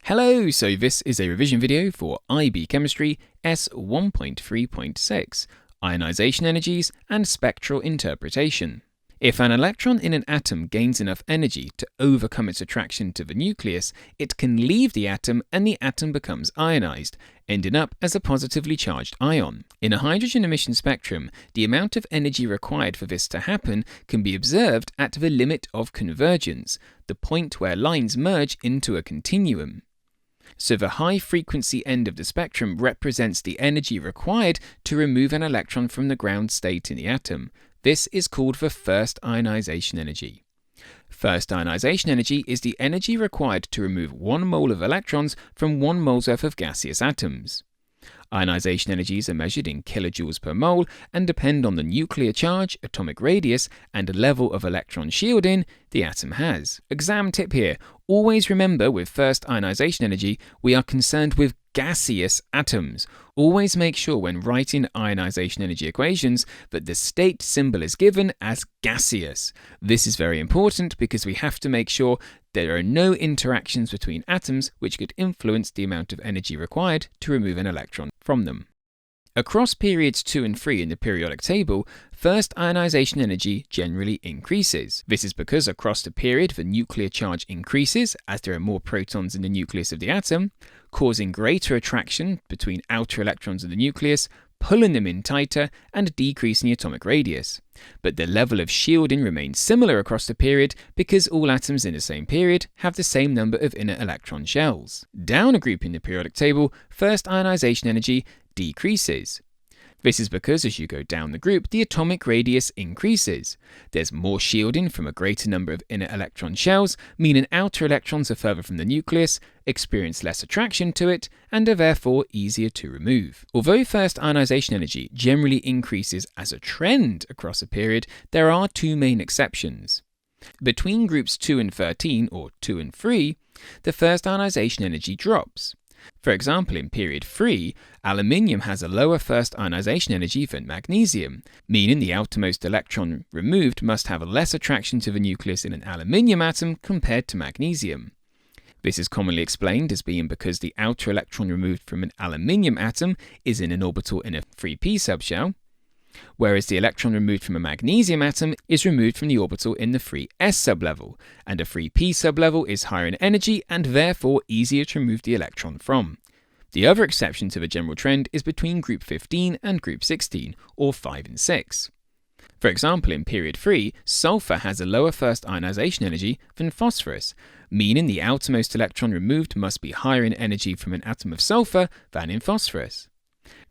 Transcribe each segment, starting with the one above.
Hello, so this is a revision video for IB Chemistry S1.3.6, Ionization energies and spectral interpretation. If an electron in an atom gains enough energy to overcome its attraction to the nucleus, it can leave the atom and the atom becomes ionized, ending up as a positively charged ion. In a hydrogen emission spectrum, the amount of energy required for this to happen can be observed at the limit of convergence, the point where lines merge into a continuum. So the high-frequency end of the spectrum represents the energy required to remove an electron from the ground state in the atom. This is called the first ionization energy. First ionization energy is the energy required to remove 1 mole of electrons from 1 mole's worth of gaseous atoms. Ionization energies are measured in kilojoules per mole and depend on the nuclear charge, atomic radius, and level of electron shielding the atom has. Exam tip here: always remember with first ionization energy, we are concerned with gaseous atoms. Always make sure when writing ionization energy equations that the state symbol is given as gaseous. This is very important because we have to make sure there are no interactions between atoms which could influence the amount of energy required to remove an electron from them. Across periods 2 and 3 in the periodic table, first ionization energy generally increases. This is because across the period the nuclear charge increases as there are more protons in the nucleus of the atom, causing greater attraction between outer electrons of the nucleus, pulling them in tighter and decreasing the atomic radius. But the level of shielding remains similar across the period because all atoms in the same period have the same number of inner electron shells. Down a group in the periodic table, first ionization energy decreases. This is because as you go down the group, the atomic radius increases. There's more shielding from a greater number of inner electron shells, meaning outer electrons are further from the nucleus, experience less attraction to it, and are therefore easier to remove. Although first ionization energy generally increases as a trend across a period, there are 2 main exceptions. Between groups 2 and 13, or 2 and 3, the first ionization energy drops. For example, in period 3, aluminium has a lower first ionization energy than magnesium, meaning the outermost electron removed must have less attraction to the nucleus in an aluminium atom compared to magnesium. This is commonly explained as being because the outer electron removed from an aluminium atom is in an orbital in a 3p subshell, whereas the electron removed from a magnesium atom is removed from the orbital in the 3s sublevel, and a 3p sublevel is higher in energy and therefore easier to remove the electron from. The other exception to the general trend is between group 15 and group 16, or 5 and 6. For example, in period 3, sulfur has a lower first ionization energy than phosphorus, meaning the outermost electron removed must be higher in energy from an atom of sulfur than in phosphorus.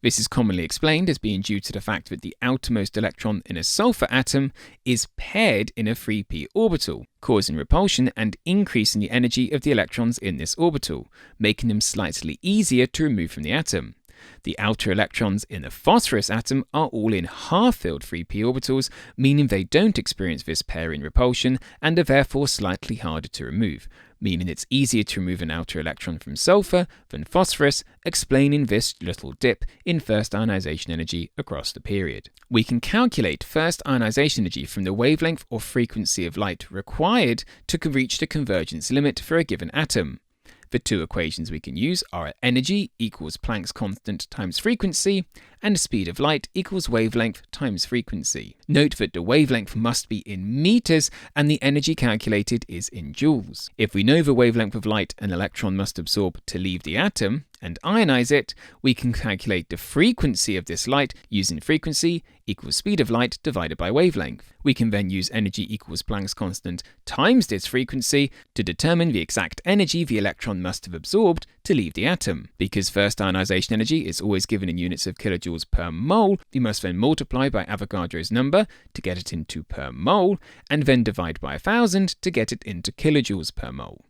This is commonly explained as being due to the fact that the outermost electron in a sulfur atom is paired in a 3p orbital, causing repulsion and increasing the energy of the electrons in this orbital, making them slightly easier to remove from the atom. The outer electrons in the phosphorus atom are all in half-filled 3p orbitals, meaning they don't experience this pairing repulsion and are therefore slightly harder to remove, meaning it's easier to remove an outer electron from sulfur than phosphorus, explaining this little dip in first ionization energy across the period. We can calculate first ionization energy from the wavelength or frequency of light required to reach the convergence limit for a given atom. The 2 equations we can use are energy equals Planck's constant times frequency, and speed of light equals wavelength times frequency. Note that the wavelength must be in meters and the energy calculated is in joules. If we know the wavelength of light an electron must absorb to leave the atom and ionize it, we can calculate the frequency of this light using frequency equals speed of light divided by wavelength. We can then use energy equals Planck's constant times this frequency to determine the exact energy the electron must have absorbed to leave the atom. Because first ionization energy is always given in units of kilojoules per mole, we must then multiply by Avogadro's number to get it into per mole, and then divide by 1000 to get it into kilojoules per mole.